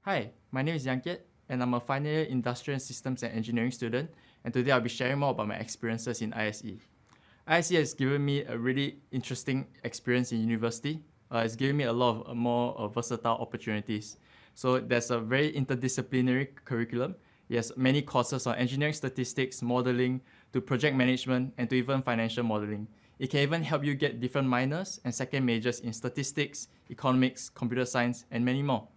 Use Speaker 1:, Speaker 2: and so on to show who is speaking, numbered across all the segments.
Speaker 1: Hi, my name is Yang Keat, and I'm a final year Industrial Systems and Engineering student, and today I'll be sharing more about my experiences in ISE. ISE has given me a really interesting experience in university. It's given me a lot of more versatile opportunities. So there's a very interdisciplinary curriculum. It has many courses on engineering statistics, modeling, to project management, and to even financial modeling. It can even help you get different minors and second majors in statistics, economics, computer science, and many more.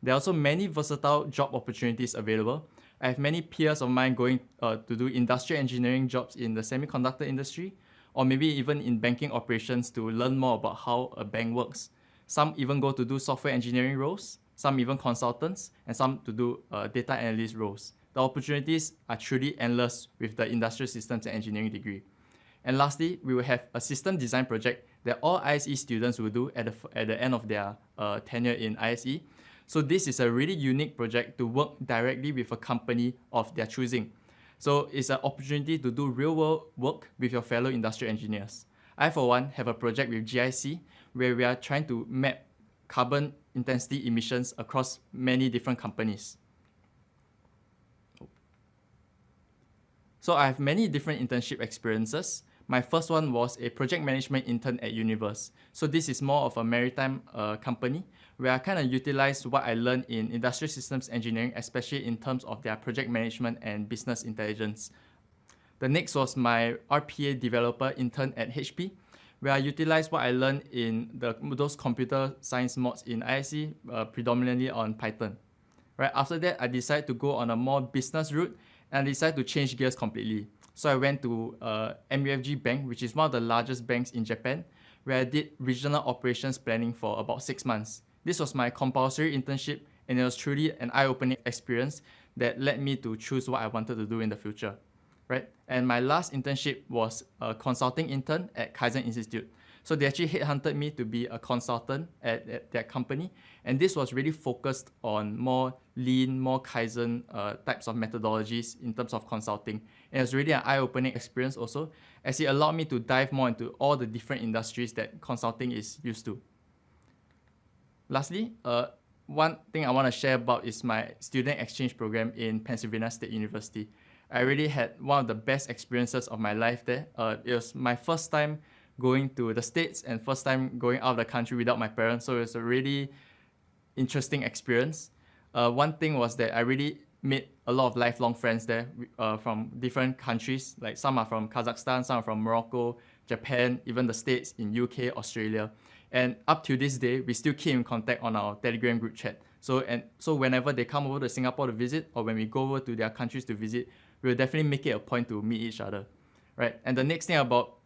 Speaker 1: There are also many versatile job opportunities available. I have many peers of mine going to do industrial engineering jobs in the semiconductor industry, or maybe even in banking operations to learn more about how a bank works. Some even go to do software engineering roles, some even consultants, and some to do data analyst roles. The opportunities are truly endless with the industrial systems and engineering degree. And lastly, we will have a system design project that all ISE students will do at the end of their tenure in ISE. So this is a really unique project to work directly with a company of their choosing. So it's an opportunity to do real-world work with your fellow industrial engineers. I, for one, have a project with GIC where we are trying to map carbon intensity emissions across many different companies. So I have many different internship experiences. My first one was a project management intern at Universe. So this is more of a maritime company where I kind of utilized what I learned in industrial systems engineering, especially in terms of their project management and business intelligence. The next was my RPA developer intern at HP, where I utilized what I learned in those computer science mods in ISE, predominantly on Python. Right after that, I decided to go on a more business route and I decided to change gears completely. So I went to MUFG Bank, which is one of the largest banks in Japan, where I did regional operations planning for about 6 months. This was my compulsory internship, and it was truly an eye-opening experience that led me to choose what I wanted to do in the future. Right? And my last internship was a consulting intern at Kaizen Institute. So they actually headhunted me to be a consultant at that company. And this was really focused on more lean, more Kaizen types of methodologies in terms of consulting. And it was really an eye-opening experience also, as it allowed me to dive more into all the different industries that consulting is used to. Lastly, one thing I want to share about is my student exchange program in Pennsylvania State University. I really had one of the best experiences of my life there. It was my first time going to the States and first time going out of the country without my parents, so it was a really interesting experience. One thing was that I really made a lot of lifelong friends there from different countries. Like some are from Kazakhstan, some are from Morocco, Japan, even the States, in UK, Australia. And up to this day, we still keep in contact on our Telegram group chat. So whenever they come over to Singapore to visit, or when we go over to their countries to visit, we'll definitely make it a point to meet each other, right? And the next thing about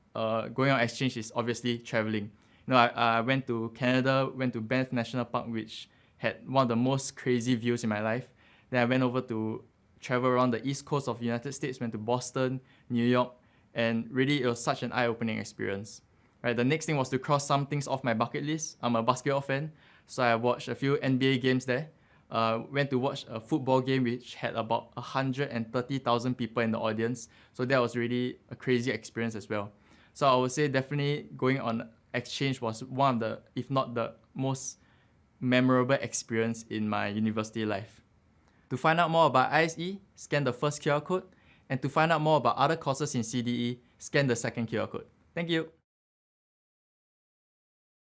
Speaker 1: going on exchange is obviously traveling. I went to Canada, went to Banff National Park, which had one of the most crazy views in my life. Then I went over to travel around the east coast of the United States, went to Boston, New York, and really it was such an eye-opening experience. Right, the next thing was to cross some things off my bucket list. I'm a basketball fan, so I watched a few NBA games there. Went to watch a football game which had about 130,000 people in the audience. So that was really a crazy experience as well. So I would say definitely going on exchange was one of the, if not the most memorable experience in my university life. To find out more about ISE, scan the first QR code. And to find out more about other courses in CDE, scan the second QR code. Thank you.